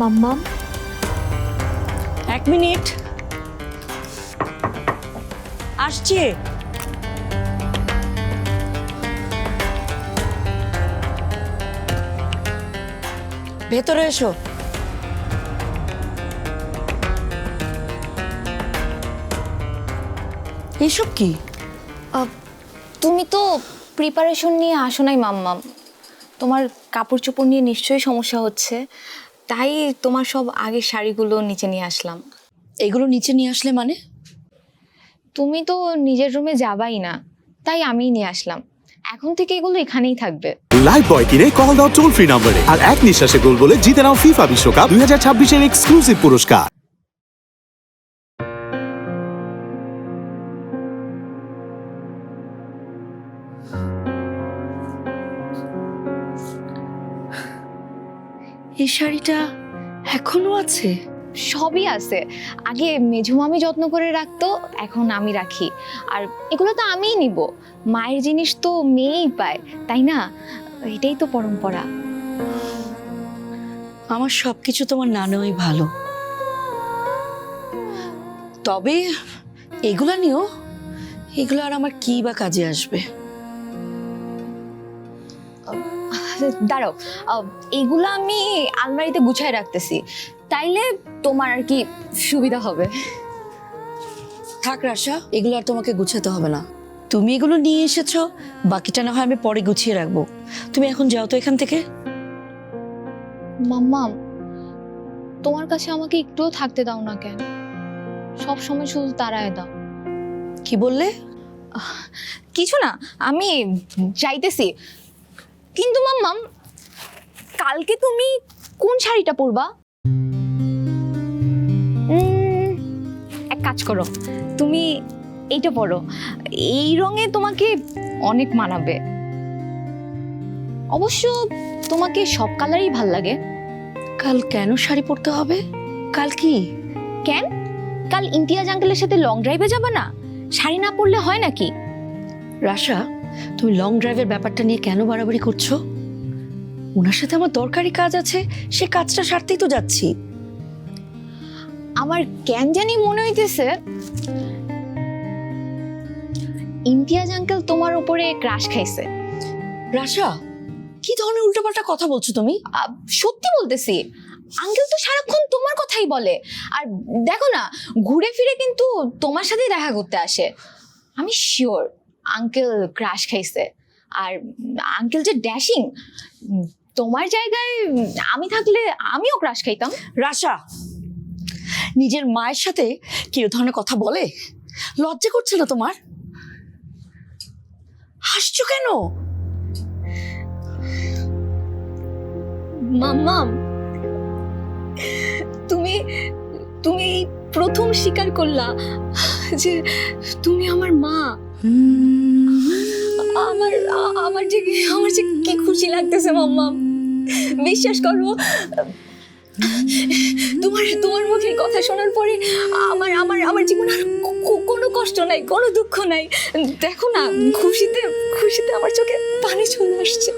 মাম্মাম, 1 মিনিট আসছে। ভেতরে এসো। এসব কি? তুমি তো প্রিপারেশন নিয়ে আসো নাই মাম্মাম। তোমার কাপড় চোপড় নিয়ে নিশ্চয়ই সমস্যা হচ্ছে, তাই তোমার সব আগের শাড়িগুলো নিচে নিয়ে আসলাম। এগুলো নিচে নিয়ে আসলে মানে? তুমি তো নিজের রুমে যাবাই না, তাই আমিই নিয়ে আসলাম। এখন থেকে এগুলো এখানেই থাকবে। লাইফ বয় কিনে কল দাও টোল ফ্রি নম্বরে আর এক নিঃশ্বাসে গোল বলে জিতে নাও ফিফা বিশ্বকাপ 2026 এর এক্সক্লুসিভ পুরস্কার। এই শাড়িটা এখনো আছে? সবই আছে। আগে মেঝু মামি যত্ন করে রাখতো, এখন আমি রাখি। আর এগুলো তো আমিই নিব। মায়ের জিনিস তো মেয়েই পায়, তাই না? এটাই তো পরম্পরা। আমার সবকিছু তোমার নানাই ভালো, তবে এগুলা নিও, এগুলো আর আমার কি বা কাজে আসবে? দাঁড়াও, এগুলো আমি আলমারিতে গুছায় রাখতেছি, তাইলে তোমার আর কি সুবিধা হবে। থাক রাশা, এগুলো আর তোমাকে গুছাতে হবে না। তুমি এগুলো নিয়ে এসেছো, বাকিটা না হয় আমি পরে গুছিয়ে রাখবো। তুমি এখন যাও তো এখান থেকে। মাম্মাম, তোমার কাছে আমাকে একটুও থাকতে দাও না কেন? সব সময় শুধু তাড়ায় দাও। কি বললে? কিছু না, আমি যাইতেছি। কিন্তু মাম্মাম, কালকে তুমি কোন শাড়িটা পরবা? এক কাজ করো, তুমি এইটা পরো। এই রঙে তোমাকে অনেক মানাবে। অবশ্য তোমাকে সব কালারই ভাল লাগে। কাল কেন শাড়ি পরতে হবে? কাল কি? কেন? কাল ইমতিয়াজ আঙ্কেলের সাথে লং ড্রাইভে যাবে না? শাড়ি না পরলে হয় নাকি? রাশা, তুমি লং ড্রাইভের ব্যাপারটা নিয়ে কেন বাড়াবাড়ি করছো? ওনার সাথে আমার দরকারি কাজ আছে, সে কাজটা সারতেই তো যাচ্ছি। আমার কেন জানি মনে হইতেছে ইমতিয়াজ আঙ্কেল তোমার উপরে ক্রাশ খাইছে। রাশা, কি ধরনের উল্টোপাল্টা কথা বলছো তুমি? সত্যি বলতেছি, আঙ্কেল তো সারাক্ষণ তোমার কথাই বলে। আর দেখো না, ঘুরে ফিরে কিন্তু তোমার সাথেই দেখা করতে আসে। আমি শিওর আঙ্কেল ক্রাশ খাইছে। আর আঙ্কেল যে ড্যাশিং, তোমার জায়গায় আমি থাকলে আমিও ক্রাশ খাইতাম। রাশা, নিজের মায়ের সাথে কি এ ধরনের কথা বলে? লজ্জা করছে না তোমার? হাসছো কেন? মাম্মাম, তুমি তুমি প্রথম স্বীকার করলা যে তুমি আমার মা। আমার আমার যে কি খুশি লাগতেছে মাম্মাম। বিশ্বাস করো, তোমার মুখের কথা শোনার পরে আমার আমার আমার জীবনে আর কোনো কষ্ট নাই, কোনো দুঃখ নাই। দেখো না, খুশিতে খুশিতে আমার চোখে পানি চলে আসছে।